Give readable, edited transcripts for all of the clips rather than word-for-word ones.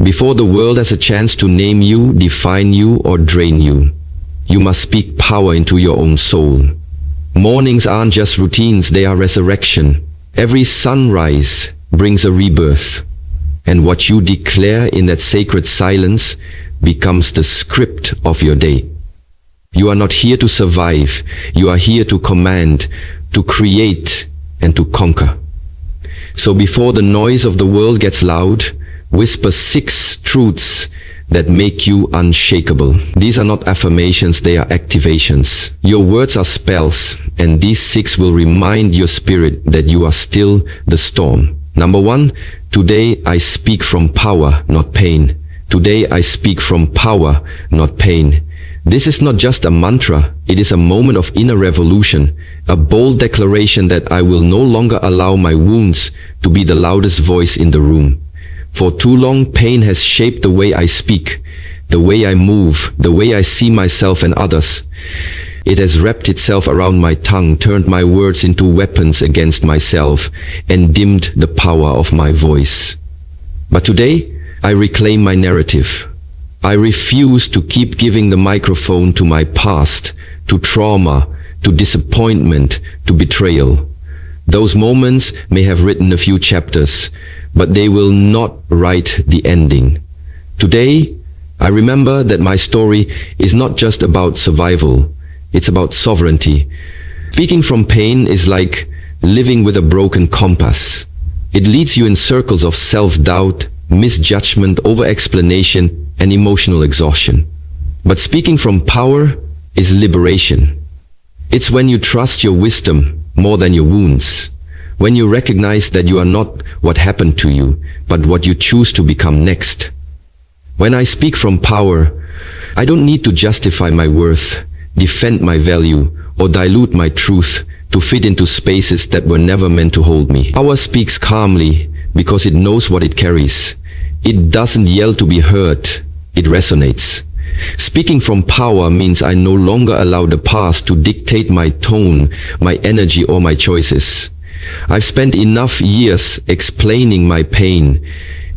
Before the world has a chance to name you, define you, or drain you, you must speak power into your own soul. Mornings aren't just routines, they are resurrection. Every sunrise brings a rebirth, and what you declare in that sacred silence becomes the script of your day. You are not here to survive, you are here to command, to create, and to conquer. So before the noise of the world gets loud, whisper 6 truths that make you unshakable. These are not affirmations, they are activations. Your words are spells, and these 6 will remind your spirit that you are still the storm. Number 1, today I speak from power, not pain. Today I speak from power, not pain. This is not just a mantra, it is a moment of inner revolution, a bold declaration that I will no longer allow my wounds to be the loudest voice in the room. For too long, pain has shaped the way I speak, the way I move, the way I see myself and others. It has wrapped itself around my tongue, turned my words into weapons against myself, and dimmed the power of my voice. But today, I reclaim my narrative. I refuse to keep giving the microphone to my past, to trauma, to disappointment, to betrayal. Those moments may have written a few chapters, but they will not write the ending. Today, I remember that my story is not just about survival, it's about sovereignty. Speaking from pain is like living with a broken compass. It leads you in circles of self-doubt, misjudgment, over-explanation, and emotional exhaustion. But speaking from power is liberation. It's when you trust your wisdom more than your wounds. When you recognize that you are not what happened to you, but what you choose to become next. When I speak from power, I don't need to justify my worth, defend my value, or dilute my truth to fit into spaces that were never meant to hold me. Power speaks calmly because it knows what it carries. It doesn't yell to be heard, it resonates. Speaking from power means I no longer allow the past to dictate my tone, my energy, or my choices. I've spent enough years explaining my pain,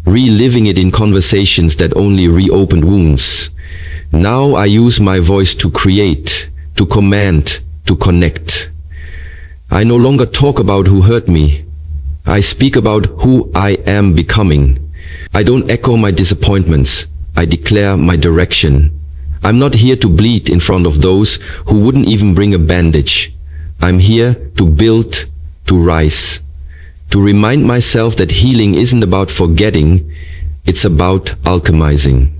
reliving it in conversations that only reopened wounds. Now I use my voice to create, to command, to connect. I no longer talk about who hurt me. I speak about who I am becoming. I don't echo my disappointments. I declare my direction. I'm not here to bleed in front of those who wouldn't even bring a bandage. I'm here to build, to rise, to remind myself that healing isn't about forgetting, it's about alchemizing.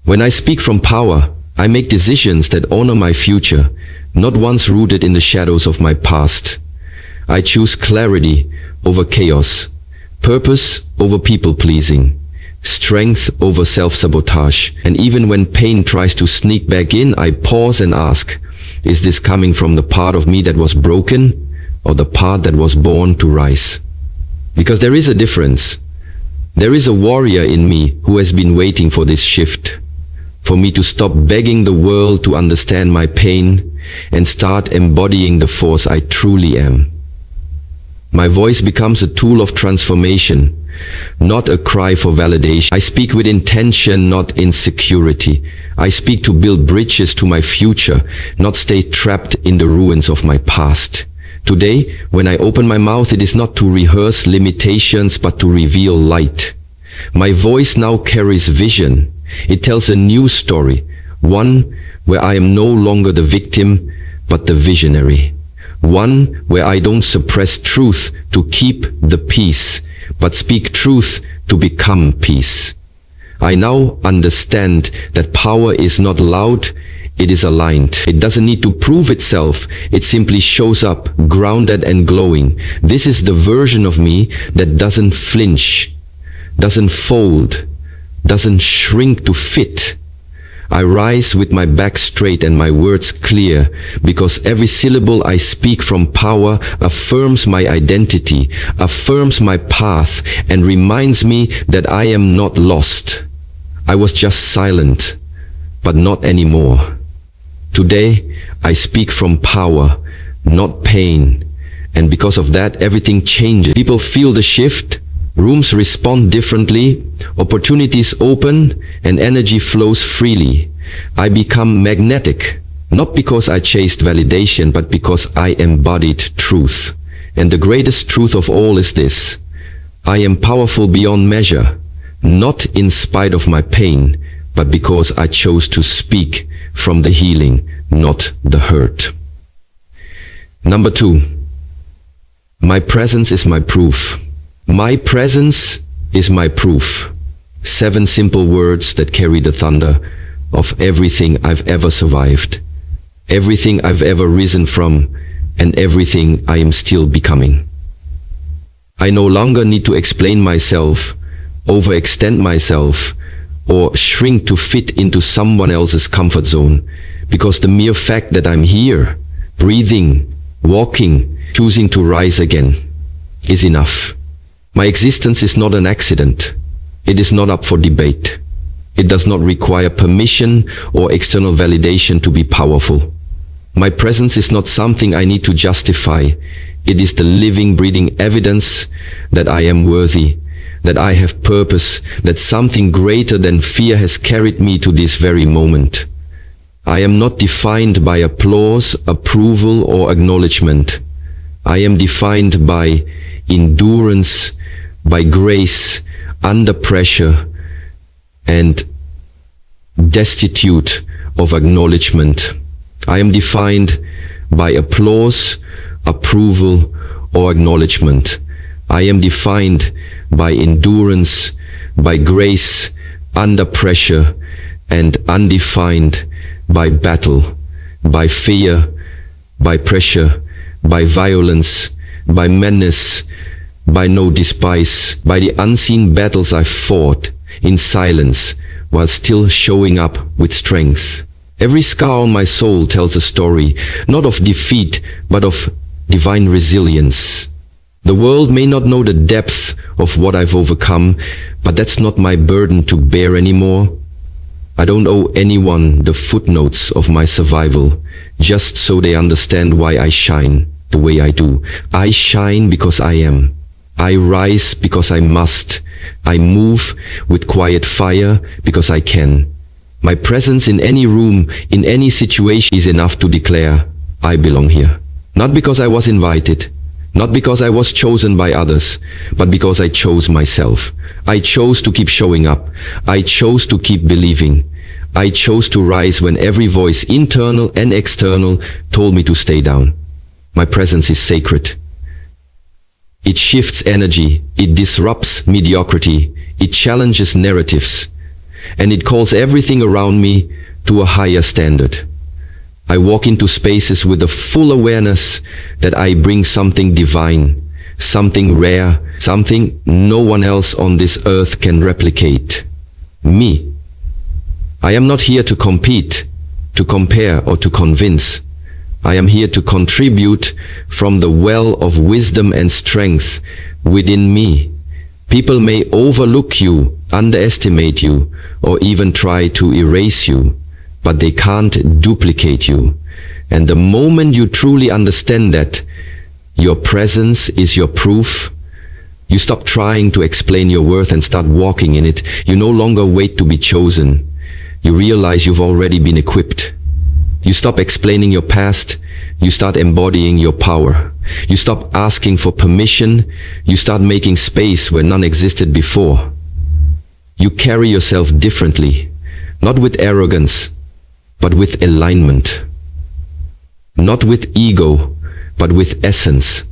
When I speak from power, I make decisions that honor my future, not ones rooted in the shadows of my past. I choose clarity over chaos, purpose over people-pleasing, strength over self-sabotage. And even when pain tries to sneak back in, I pause and ask, is this coming from the part of me that was broken, or the part that was born to rise? Because there is a difference. There is a warrior in me who has been waiting for this shift, for me to stop begging the world to understand my pain and start embodying the force I truly am. My voice becomes a tool of transformation, not a cry for validation. I speak with intention, not insecurity. I speak to build bridges to my future, not stay trapped in the ruins of my past. Today, when I open my mouth, it is not to rehearse limitations, but to reveal light. My voice now carries vision. It tells a new story, one where I am no longer the victim, but the visionary. One where I don't suppress truth to keep the peace, but speak truth to become peace. I now understand that power is not loud, it is aligned. It doesn't need to prove itself, it simply shows up, grounded and glowing. This is the version of me that doesn't flinch, doesn't fold, doesn't shrink to fit. I rise with my back straight and my words clear, because every syllable I speak from power affirms my identity, affirms my path, and reminds me that I am not lost. I was just silent, but not anymore. Today, I speak from power, not pain, and because of that, everything changes. People feel the shift, Rooms respond differently, opportunities open, and energy flows freely. I become magnetic, not because I chased validation, but because I embodied truth. And the greatest truth of all is this: I am powerful beyond measure, not in spite of my pain, but because I chose to speak from the healing, not the hurt. Number 2. My presence is my proof. My presence is my proof. 7 simple words that carry the thunder of everything I've ever survived, everything I've ever risen from, and everything I am still becoming. I no longer need to explain myself, overextend myself, or shrink to fit into someone else's comfort zone, because the mere fact that I'm here, breathing, walking, choosing to rise again, is enough. My existence is not an accident. It is not up for debate. It does not require permission or external validation to be powerful. My presence is not something I need to justify. It is the living, breathing evidence that I am worthy, that I have purpose, that something greater than fear has carried me to this very moment. I am not defined by applause, approval, or acknowledgement. I am defined by endurance, by grace, under pressure, and destitute of acknowledgement. I am defined by applause, approval, or acknowledgement. I am defined by endurance, by grace, under pressure, and undefined by battle, by fear, by pressure, by violence, by menace, by no despise, by the unseen battles I fought in silence while still showing up with strength. Every scar on my soul tells a story, not of defeat, but of divine resilience. The world may not know the depth of what I've overcome, but that's not my burden to bear anymore. I don't owe anyone the footnotes of my survival, just so they understand why I shine the way I do. I shine because I am. I rise because I must. I move with quiet fire because I can. My presence in any room, in any situation is enough to declare, I belong here. Not because I was invited, not because I was chosen by others, but because I chose myself. I chose to keep showing up. I chose to keep believing. I chose to rise when every voice, internal and external, told me to stay down. My presence is sacred. It shifts energy, it disrupts mediocrity, it challenges narratives, and it calls everything around me to a higher standard. I walk into spaces with the full awareness that I bring something divine, something rare, something no one else on this earth can replicate. Me. I am not here to compete, to compare, or to convince. I am here to contribute from the well of wisdom and strength within me. People may overlook you, underestimate you, or even try to erase you, but they can't duplicate you. And the moment you truly understand that your presence is your proof, you stop trying to explain your worth and start walking in it. You no longer wait to be chosen. You realize you've already been equipped. You stop explaining your past, you start embodying your power. You stop asking for permission, you start making space where none existed before. You carry yourself differently, not with arrogance, but with alignment. Not with ego, but with essence.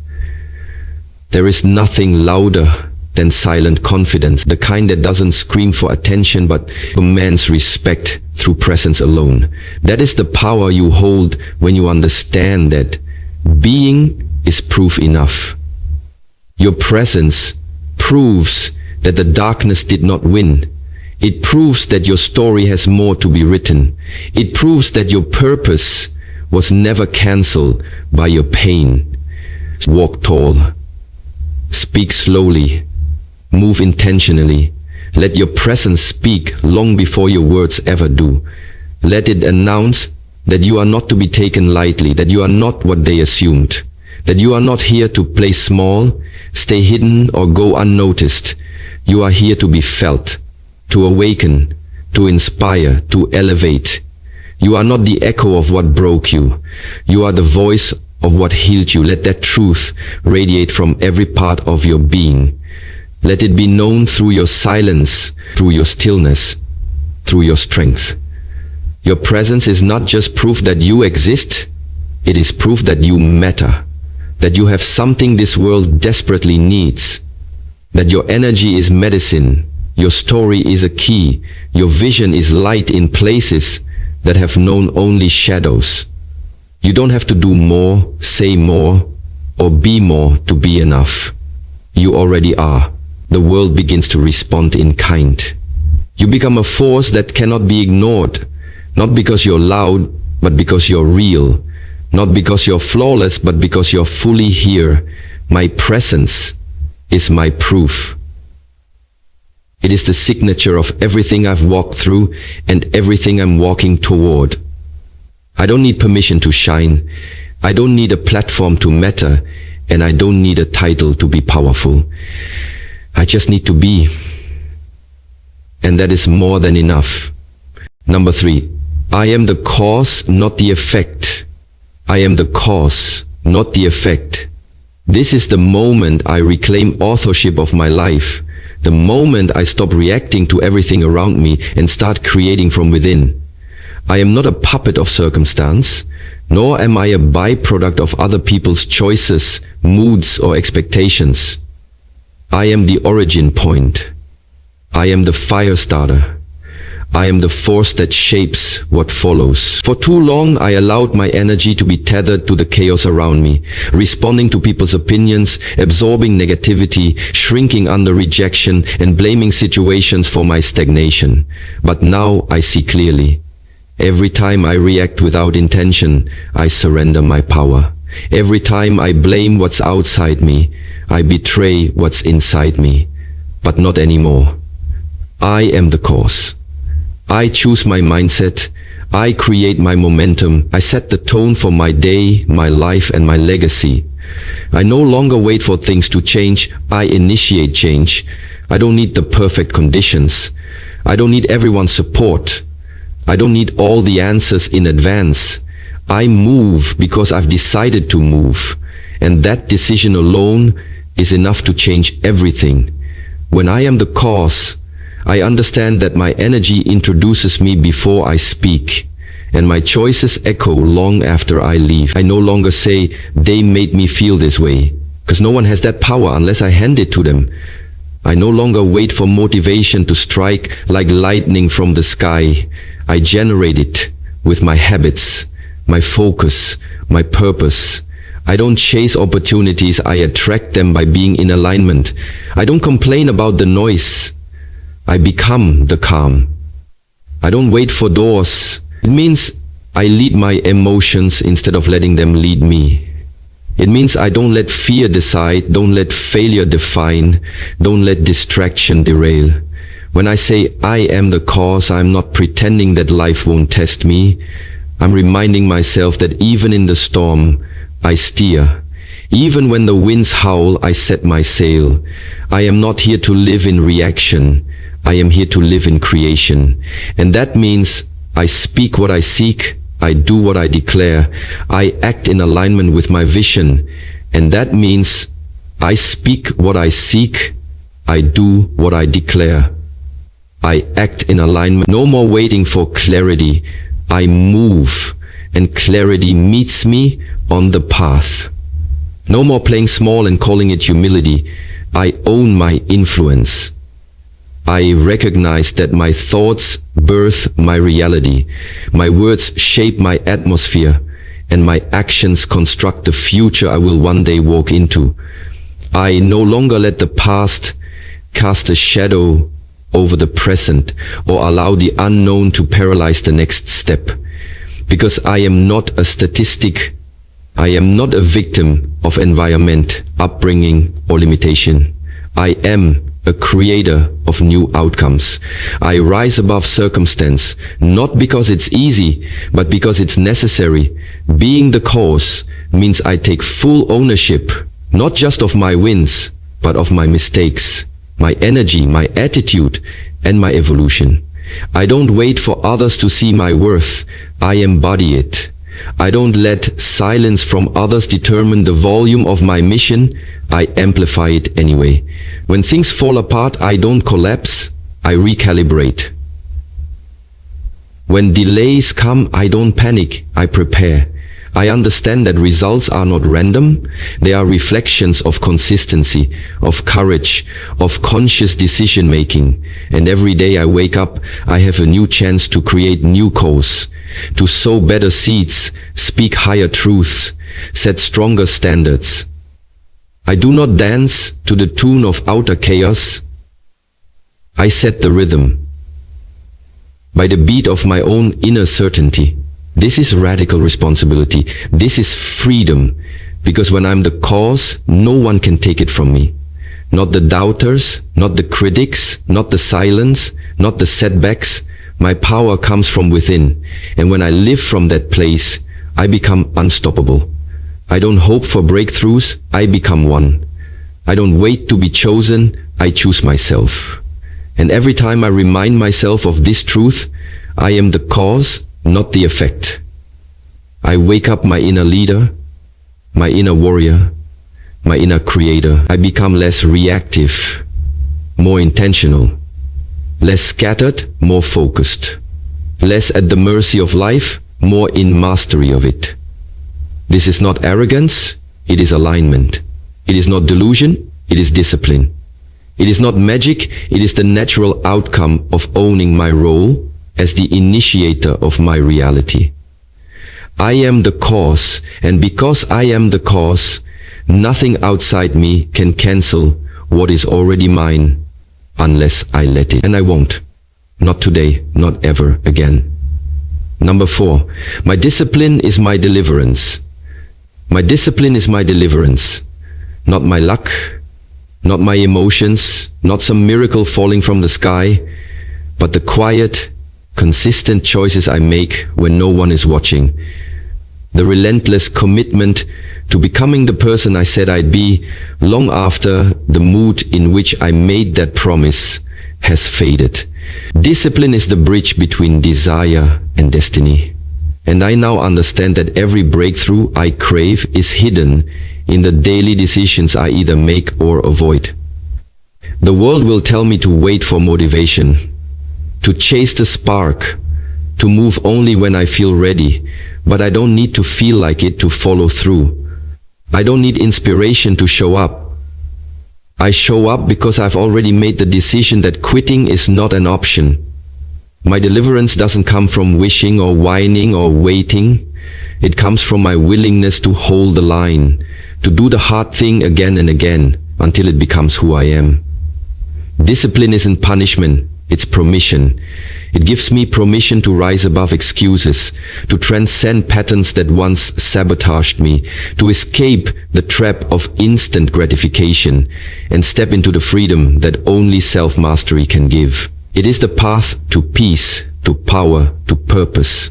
There is nothing louder than silent confidence, the kind that doesn't scream for attention but commands respect through presence alone. That is the power you hold when you understand that being is proof enough. Your presence proves that the darkness did not win. It proves that your story has more to be written. It proves that your purpose was never cancelled by your pain. Walk tall. Speak slowly. Move intentionally. Let your presence speak long before your words ever do. Let it announce that you are not to be taken lightly, that you are not what they assumed, that you are not here to play small, stay hidden, or go unnoticed. You are here to be felt, to awaken, to inspire, to elevate. You are not the echo of what broke you. You are the voice of what healed you. Let that truth radiate from every part of your being. Let it be known through your silence, through your stillness, through your strength. Your presence is not just proof that you exist, it is proof that you matter, that you have something this world desperately needs, that your energy is medicine, your story is a key, your vision is light in places that have known only shadows. You don't have to do more, say more, or be more to be enough. You already are. The world begins to respond in kind. You become a force that cannot be ignored, not because you're loud, but because you're real. Not because you're flawless, but because you're fully here. My presence is my proof. It is the signature of everything I've walked through and everything I'm walking toward. I don't need permission to shine. I don't need a platform to matter, and I don't need a title to be powerful. I just need to be. And that is more than enough. Number 3. I am the cause, not the effect. I am the cause, not the effect. This is the moment I reclaim authorship of my life. The moment I stop reacting to everything around me and start creating from within. I am not a puppet of circumstance, nor am I a byproduct of other people's choices, moods, or expectations. I am the origin point. I am the fire starter. I am the force that shapes what follows. For too long, I allowed my energy to be tethered to the chaos around me, responding to people's opinions, absorbing negativity, shrinking under rejection, and blaming situations for my stagnation. But now I see clearly. Every time I react without intention, I surrender my power. Every time I blame what's outside me, I betray what's inside me. But not anymore. I am the cause. I choose my mindset. I create my momentum. I set the tone for my day, my life, and my legacy. I no longer wait for things to change. I initiate change. I don't need the perfect conditions. I don't need everyone's support. I don't need all the answers in advance. I move because I've decided to move. And that decision alone is enough to change everything. When I am the cause, I understand that my energy introduces me before I speak, and my choices echo long after I leave. I no longer say, they made me feel this way, because no one has that power unless I hand it to them. I no longer wait for motivation to strike like lightning from the sky. I generate it with my habits, my focus, my purpose. I don't chase opportunities, I attract them by being in alignment. I don't complain about the noise. I become the calm. I don't wait for doors. It means I lead my emotions instead of letting them lead me. It means I don't let fear decide, don't let failure define, don't let distraction derail. When I say I am the cause, I'm not pretending that life won't test me. I'm reminding myself that even in the storm, I steer. Even when the winds howl, I set my sail. I am not here to live in reaction. I am here to live in creation. And that means I speak what I seek, I do what I declare, I act in alignment with my vision. And that means I speak what I seek, I do what I declare. I act in alignment. No more waiting for clarity. I move, and clarity meets me on the path. No more playing small and calling it humility. I own my influence. I recognize that my thoughts birth my reality. My words shape my atmosphere, and my actions construct the future I will one day walk into. I no longer let the past cast a shadow over the present or allow the unknown to paralyze the next step. Because I am not a statistic. I am not a victim of environment, upbringing, or limitation. I am a creator of new outcomes. I rise above circumstance, not because it's easy, but because it's necessary. Being the cause means I take full ownership, not just of my wins, but of my mistakes. my energy, my attitude, and my evolution. I don't wait for others to see my worth. I embody it. I don't let silence from others determine the volume of my mission. I amplify it anyway. When things fall apart, I don't collapse. I recalibrate. When delays come, I don't panic. I prepare. I understand that results are not random. They are reflections of consistency, of courage, of conscious decision making. And every day I wake up, I have a new chance to create new course, to sow better seeds, speak higher truths, set stronger standards. I do not dance to the tune of outer chaos. I set the rhythm by the beat of my own inner certainty. This is radical responsibility. This is freedom. Because when I'm the cause, no one can take it from me. Not the doubters, not the critics, not the silence, not the setbacks. My power comes from within. And when I live from that place, I become unstoppable. I don't hope for breakthroughs. I become one. I don't wait to be chosen. I choose myself. And every time I remind myself of this truth, I am the cause, not the effect. I wake up my inner leader, my inner warrior, my inner creator. I become less reactive, more intentional, less scattered, more focused, less at the mercy of life, more in mastery of it. This is not arrogance, it is alignment. It is not delusion, it is discipline. It is not magic, it is the natural outcome of owning my role as the initiator of my reality. I am the cause, and because I am the cause, nothing outside me can cancel what is already mine unless I let it. And I won't. Not today, not ever again. Number 4, my discipline is my deliverance. My discipline is my deliverance. Not my luck, not my emotions, not some miracle falling from the sky, but the quiet, consistent choices I make when no one is watching. The relentless commitment to becoming the person I said I'd be long after the mood in which I made that promise has faded. Discipline is the bridge between desire and destiny. And I now understand that every breakthrough I crave is hidden in the daily decisions I either make or avoid. The world will tell me to wait for motivation, to chase the spark, to move only when I feel ready, but I don't need to feel like it to follow through. I don't need inspiration to show up. I show up because I've already made the decision that quitting is not an option. My deliverance doesn't come from wishing or whining or waiting. It comes from my willingness to hold the line, to do the hard thing again and again until it becomes who I am. Discipline isn't punishment, it's permission. It gives me permission to rise above excuses, to transcend patterns that once sabotaged me, to escape the trap of instant gratification and step into the freedom that only self-mastery can give. It is the path to peace, to power, to purpose.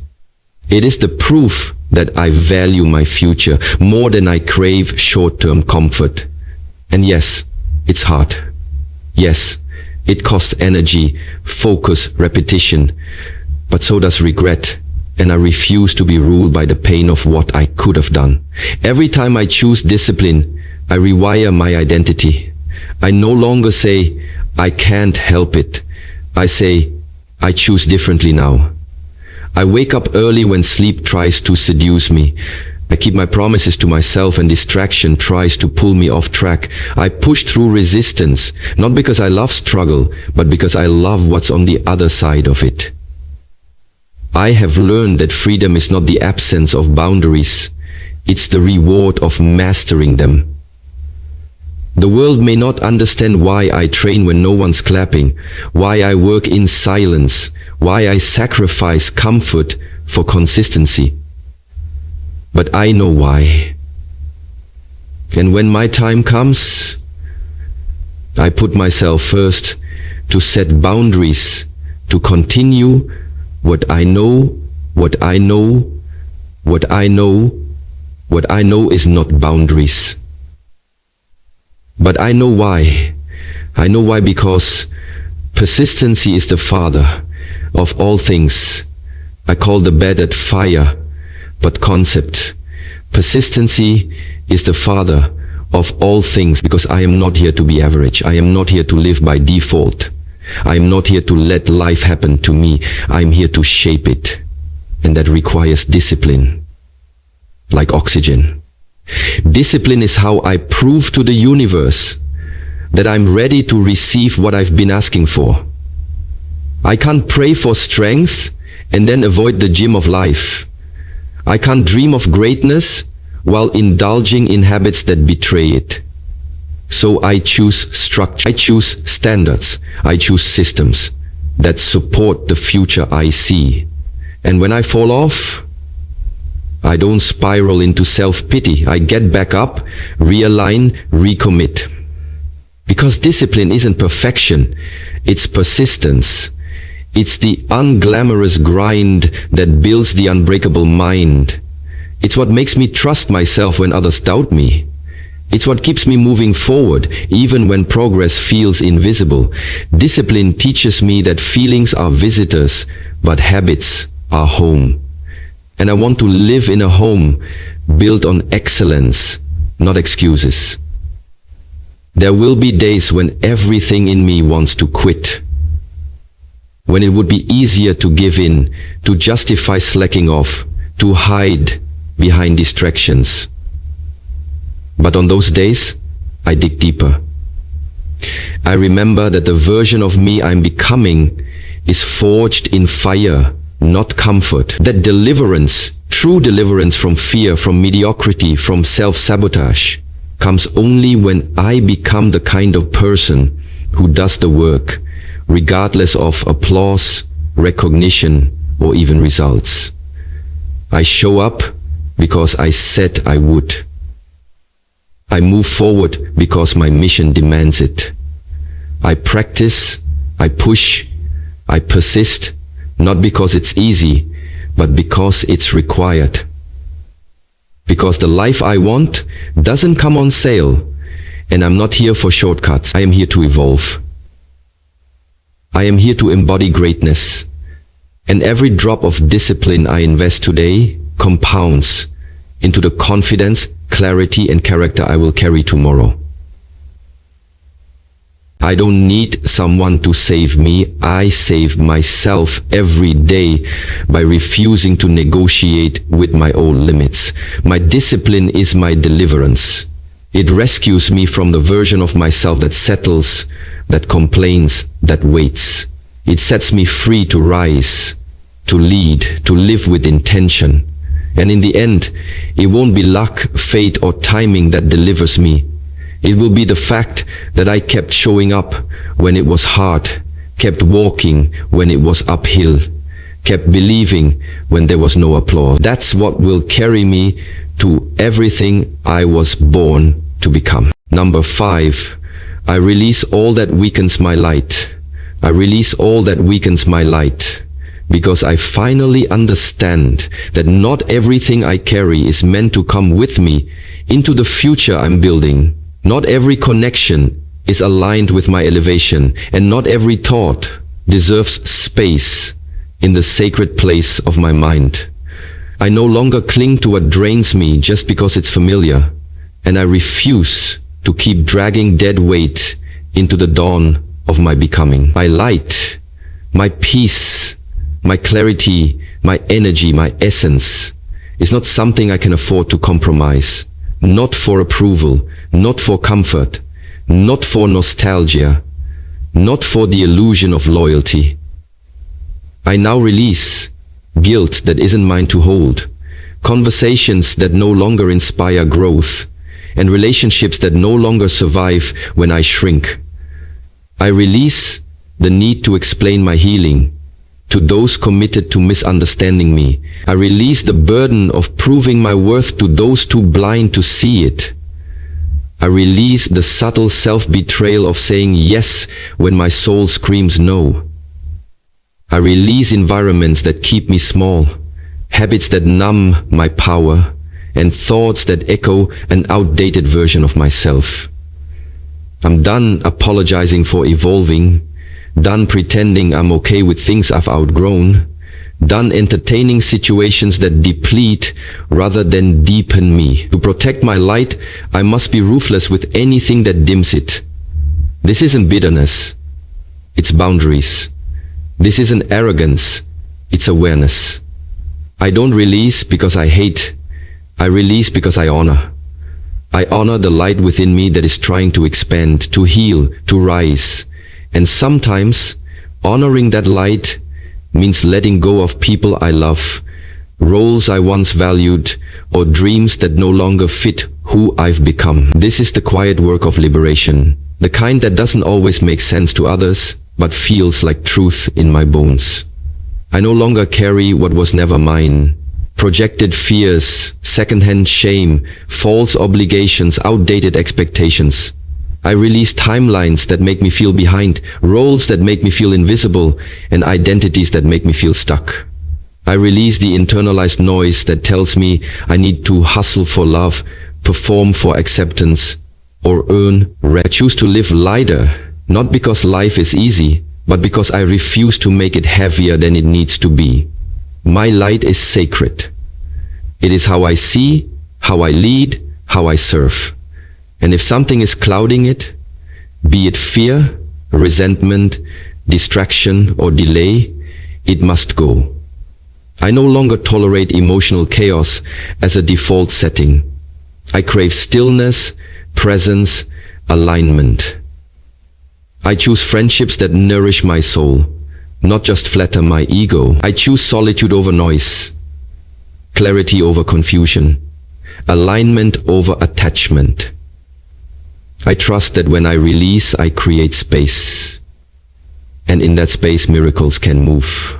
It is the proof that I value my future more than I crave short-term comfort. And yes, it's hard. Yes, it costs energy, focus, repetition, but so does regret, and I refuse to be ruled by the pain of what I could have done. Every time I choose discipline, I rewire my identity. I no longer say, I can't help it. I say, I choose differently now. I wake up early when sleep tries to seduce me. I keep my promises to myself and distraction tries to pull me off track. I push through resistance, not because I love struggle, but because I love what's on the other side of it. I have learned that freedom is not the absence of boundaries. It's the reward of mastering them. The world may not understand why I train when no one's clapping, why I work in silence, why I sacrifice comfort for consistency. But I know why. And when my time comes, I put myself first to set boundaries, to continue what I know, what I know, what I know, what I know is not boundaries. But I know why. I know why, because persistency is the father of all things. I call the bed at fire, but concept. Persistency is the father of all things, because I am not here to be average. I am not here to live by default. I am not here to let life happen to me. I am here to shape it. And that requires discipline, like oxygen. Discipline is how I prove to the universe that I'm ready to receive what I've been asking for. I can't pray for strength and then avoid the gym of life. I can't dream of greatness while indulging in habits that betray it. So I choose structure, I choose standards, I choose systems that support the future I see. And when I fall off, I don't spiral into self-pity. I get back up, realign, recommit. Because discipline isn't perfection, it's persistence. It's the unglamorous grind that builds the unbreakable mind. It's what makes me trust myself when others doubt me. It's what keeps me moving forward, even when progress feels invisible. Discipline teaches me that feelings are visitors, but habits are home. And I want to live in a home built on excellence, not excuses. There will be days when everything in me wants to quit. When it would be easier to give in, to justify slacking off, to hide behind distractions. But on those days, I dig deeper. I remember that the version of me I'm becoming is forged in fire, not comfort. That deliverance, true deliverance from fear, from mediocrity, from self-sabotage, comes only when I become the kind of person who does the work, regardless of applause, recognition, or even results. I show up because I said I would. I move forward because my mission demands it. I practice, I push, I persist, not because it's easy, but because it's required. Because the life I want doesn't come on sale, and I'm not here for shortcuts. I am here to evolve. I am here to embody greatness, and every drop of discipline I invest today compounds into the confidence, clarity, and character I will carry tomorrow. I don't need someone to save me. I save myself every day by refusing to negotiate with my own limits. My discipline is my deliverance. It rescues me from the version of myself that settles, that complains, that waits. It sets me free to rise, to lead, to live with intention. And in the end, it won't be luck, fate, or timing that delivers me. It will be the fact that I kept showing up when it was hard, kept walking when it was uphill, kept believing when there was no applause. That's what will carry me to everything I was born to become. Number 5, I release all that weakens my light. I release all that weakens my light. Because I finally understand that not everything I carry is meant to come with me into the future I'm building. Not every connection is aligned with my elevation, and not every thought deserves space in the sacred place of my mind. I no longer cling to what drains me just because it's familiar, and I refuse to keep dragging dead weight into the dawn of my becoming. My light, my peace, my clarity, my energy, my essence is not something I can afford to compromise. Not for approval, not for comfort, not for nostalgia, not for the illusion of loyalty. I now release guilt that isn't mine to hold, conversations that no longer inspire growth, and relationships that no longer survive when I shrink. I release the need to explain my healing to those committed to misunderstanding me. I release the burden of proving my worth to those too blind to see it. I release the subtle self-betrayal of saying yes when my soul screams no. I release environments that keep me small, habits that numb my power, and thoughts that echo an outdated version of myself. I'm done apologizing for evolving, done pretending I'm okay with things I've outgrown, done entertaining situations that deplete rather than deepen me. To protect my light, I must be ruthless with anything that dims it. This isn't bitterness, it's boundaries. This isn't arrogance, it's awareness. I don't release because I hate, I release because I honor. I honor the light within me that is trying to expand, to heal, to rise. And sometimes, honoring that light means letting go of people I love, roles I once valued, or dreams that no longer fit who I've become. This is the quiet work of liberation, the kind that doesn't always make sense to others, but feels like truth in my bones. I no longer carry what was never mine. Projected fears, secondhand shame, false obligations, outdated expectations. I release timelines that make me feel behind, roles that make me feel invisible, and identities that make me feel stuck. I release the internalized noise that tells me I need to hustle for love, perform for acceptance, or earn rest. I choose to live lighter, not because life is easy, but because I refuse to make it heavier than it needs to be. My light is sacred. It is how I see, how I lead, how I serve. And if something is clouding it, be it fear, resentment, distraction, or delay, it must go. I no longer tolerate emotional chaos as a default setting. I crave stillness, presence, alignment. I choose friendships that nourish my soul, not just flatter my ego. I choose solitude over noise, clarity over confusion, alignment over attachment. I trust that when I release, I create space. And in that space, miracles can move.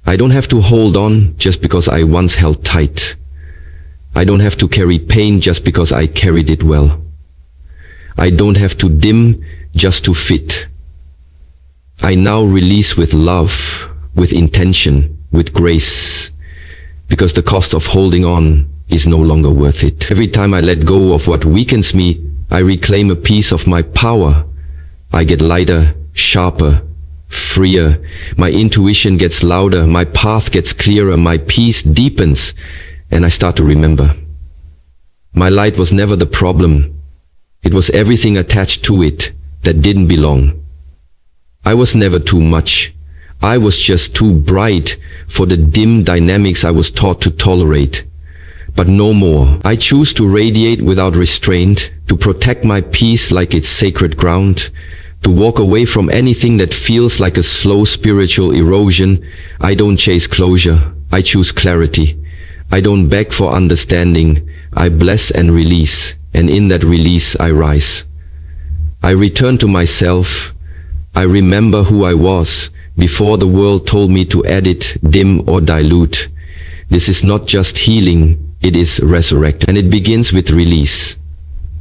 I don't have to hold on just because I once held tight. I don't have to carry pain just because I carried it well. I don't have to dim just to fit. I now release with love, with intention, with grace, because the cost of holding on is no longer worth it. Every time I let go of what weakens me, I reclaim a piece of my power. I get lighter, sharper, freer. My intuition gets louder, my path gets clearer, my peace deepens, and I start to remember. My light was never the problem. It was everything attached to it that didn't belong. I was never too much. I was just too bright for the dim dynamics I was taught to tolerate. But no more. I choose to radiate without restraint, to protect my peace like it's sacred ground, to walk away from anything that feels like a slow spiritual erosion. I don't chase closure. I choose clarity. I don't beg for understanding. I bless and release, and in that release I rise. I return to myself. I remember who I was before the world told me to edit, dim, or dilute. This is not just healing, it is resurrect, and it begins with release.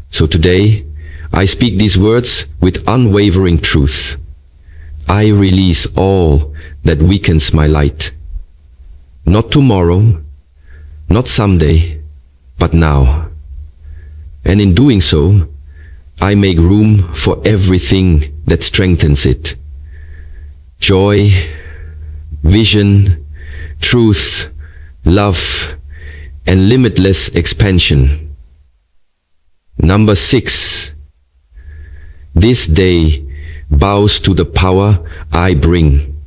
So today, I speak these words with unwavering truth. I release all that weakens my light. Not tomorrow, not someday, but now. And in doing so, I make room for everything that strengthens it. Joy, vision, truth, love, and limitless expansion. Number 6. This day bows to the power I bring.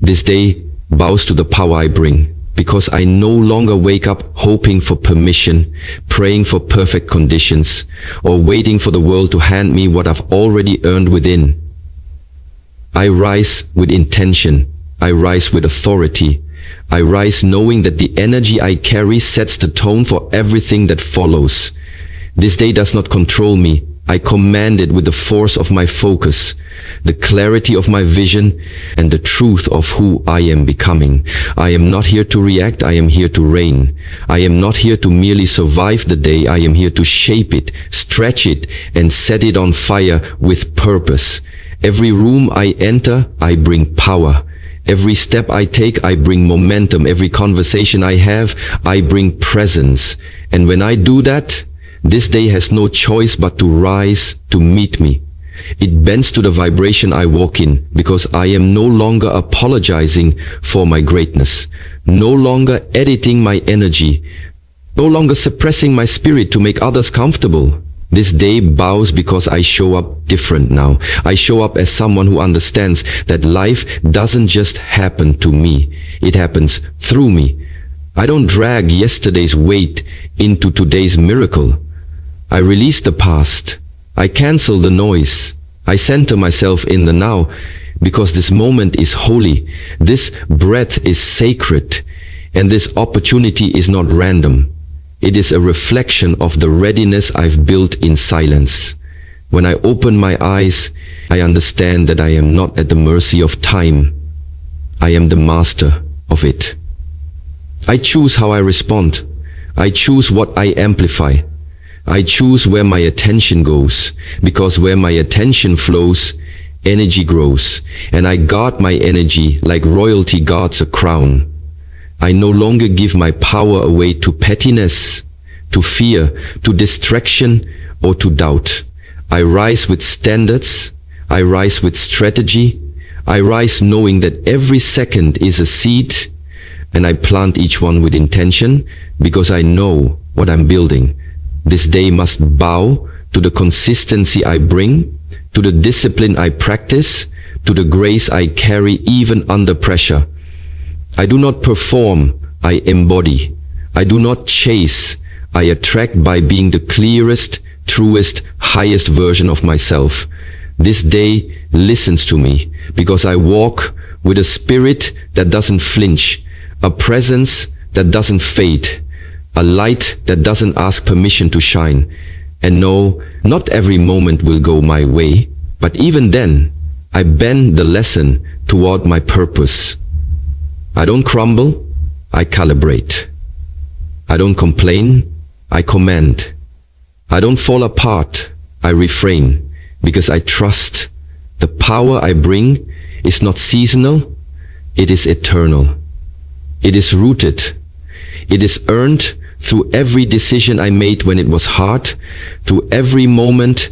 This day bows to the power I bring, because I no longer wake up hoping for permission, praying for perfect conditions, or waiting for the world to hand me what I've already earned within. I rise with intention. I rise with authority. I rise knowing that the energy I carry sets the tone for everything that follows. This day does not control me. I command it with the force of my focus, the clarity of my vision, and the truth of who I am becoming. I am not here to react, I am here to reign. I am not here to merely survive the day, I am here to shape it, stretch it, and set it on fire with purpose. Every room I enter, I bring power. Every step I take, I bring momentum. Every conversation I have, I bring presence. And when I do that, This day has no choice but to rise to meet me. It bends to the vibration I walk in, because I am no longer apologizing for my greatness, no longer editing my energy, no longer suppressing my spirit to make others comfortable. This day bows because I show up different now. I show up as someone who understands that life doesn't just happen to me. It happens through me. I don't drag yesterday's weight into today's miracle. I release the past. I cancel the noise. I center myself in the now, because this moment is holy. This breath is sacred. And this opportunity is not random. It is a reflection of the readiness I've built in silence. When I open my eyes, I understand that I am not at the mercy of time. I am the master of it. I choose how I respond. I choose what I amplify. I choose where my attention goes, because where my attention flows, energy grows. And I guard my energy like royalty guards a crown. I no longer give my power away to pettiness, to fear, to distraction, or to doubt. I rise with standards. I rise with strategy. I rise knowing that every second is a seed, and I plant each one with intention, because I know what I'm building. This day must bow to the consistency I bring, to the discipline I practice, to the grace I carry even under pressure. I do not perform, I embody. I do not chase, I attract by being the clearest, truest, highest version of myself. This day listens to me, because I walk with a spirit that doesn't flinch, a presence that doesn't fade, a light that doesn't ask permission to shine. And no, not every moment will go my way, but even then, I bend the lesson toward my purpose. I don't crumble, I calibrate. I don't complain, I command. I don't fall apart, I refrain, because I trust the power I bring is not seasonal, it is eternal. It is rooted. It is earned through every decision I made when it was hard, through every moment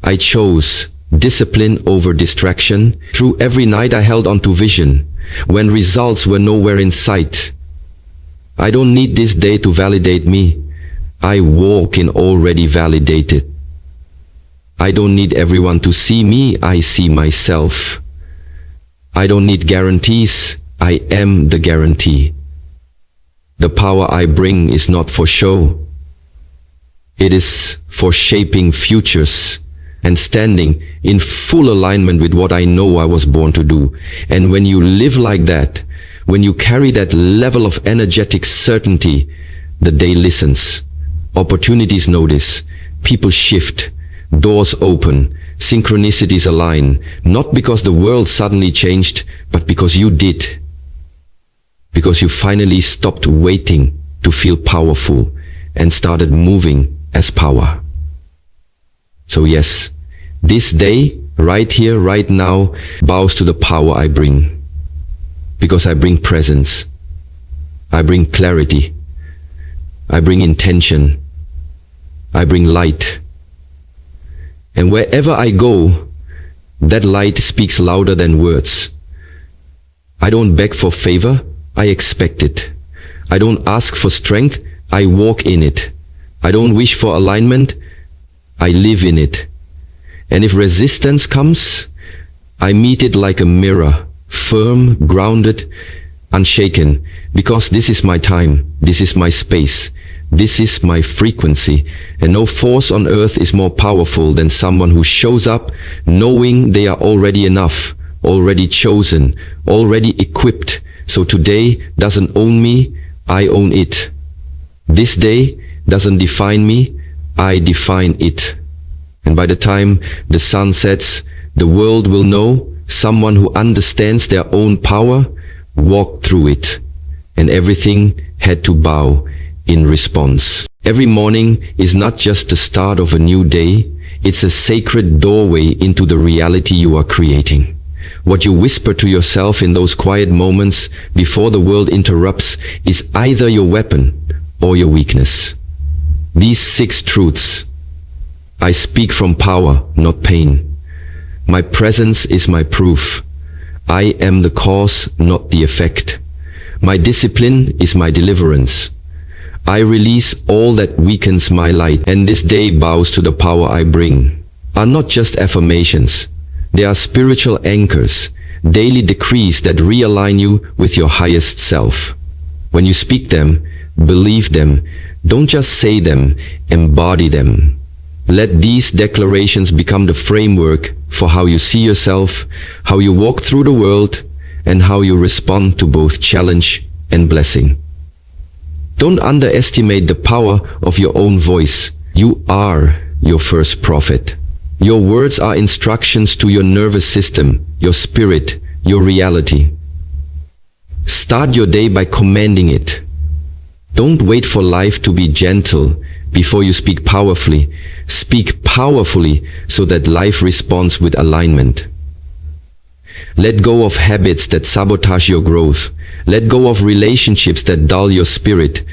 I chose discipline over distraction, through every night I held on to vision, when results were nowhere in sight. I don't need this day to validate me. I walk in already validated. I don't need everyone to see me, I see myself. I don't need guarantees, I am the guarantee. The power I bring is not for show. It is for shaping futures and standing in full alignment with what I know I was born to do. And when you live like that, when you carry that level of energetic certainty, the day listens. Opportunities notice. People shift. Doors open. Synchronicities align. Not because the world suddenly changed, but because you did. Because you finally stopped waiting to feel powerful and started moving as power. So yes, this day, right here, right now, bows to the power I bring. Because I bring presence. I bring clarity. I bring intention. I bring light. And wherever I go, that light speaks louder than words. I don't beg for favor, I expect it. I don't ask for strength, I walk in it. I don't wish for alignment, I live in it. And if resistance comes, I meet it like a mirror, firm, grounded, unshaken, because this is my time, this is my space, this is my frequency, and no force on earth is more powerful than someone who shows up knowing they are already enough, already chosen, already equipped. So today doesn't own me, I own it. This day doesn't define me, I define it. And by the time the sun sets, the world will know someone who understands their own power walked through it, and everything had to bow in response. Every morning is not just the start of a new day, it's a sacred doorway into the reality you are creating. What you whisper to yourself in those quiet moments before the world interrupts is either your weapon or your weakness. These 6 truths. I speak from power, not pain. My presence is my proof. I am the cause, not the effect. My discipline is my deliverance. I release all that weakens my light, and this day bows to the power I bring. Are not just affirmations. They are spiritual anchors, daily decrees that realign you with your highest self. When you speak them, believe them. Don't just say them, embody them. Let these declarations become the framework for how you see yourself, how you walk through the world, and how you respond to both challenge and blessing. Don't underestimate the power of your own voice. You are your first prophet. Your words are instructions to your nervous system, your spirit, your reality. Start your day by commanding it. Don't wait for life to be gentle before you speak powerfully. Speak powerfully so that life responds with alignment. Let go of habits that sabotage your growth. Let go of relationships that dull your spirit.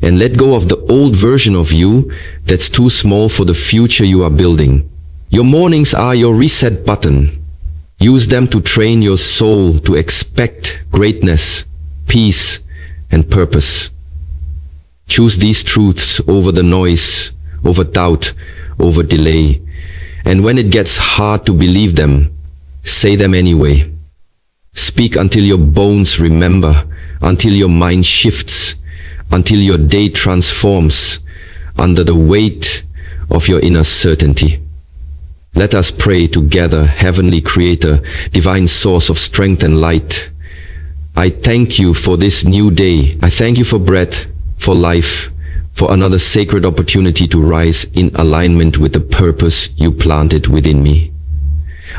And let go of the old version of you that's too small for the future you are building. Your mornings are your reset button. Use them to train your soul to expect greatness, peace, and purpose. Choose these truths over the noise, over doubt, over delay. And when it gets hard to believe them, say them anyway. Speak until your bones remember, until your mind shifts, until your day transforms under the weight of your inner certainty. Let us pray together, Heavenly Creator, Divine Source of strength and light. I thank you for this new day. I thank you for breath, for life, for another sacred opportunity to rise in alignment with the purpose you planted within me.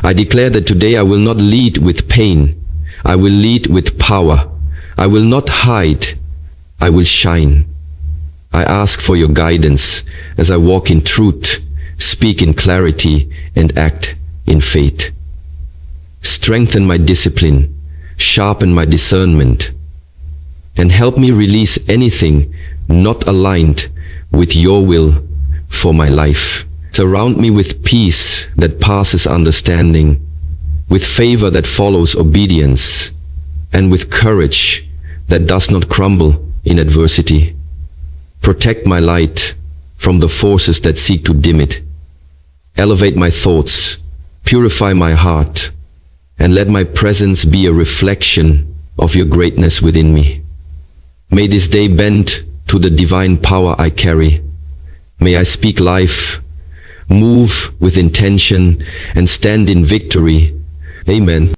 I declare that today I will not lead with pain. I will lead with power. I will not hide. I will shine. I ask for your guidance as I walk in truth, speak in clarity, and act in faith. Strengthen my discipline, sharpen my discernment, and help me release anything not aligned with your will for my life. Surround me with peace that passes understanding, with favor that follows obedience, and with courage that does not crumble in adversity. Protect my light from the forces that seek to dim it. Elevate my thoughts, purify my heart, and let my presence be a reflection of your greatness within me. May this day bend to the divine power I carry. May I speak life, move with intention, and stand in victory. Amen.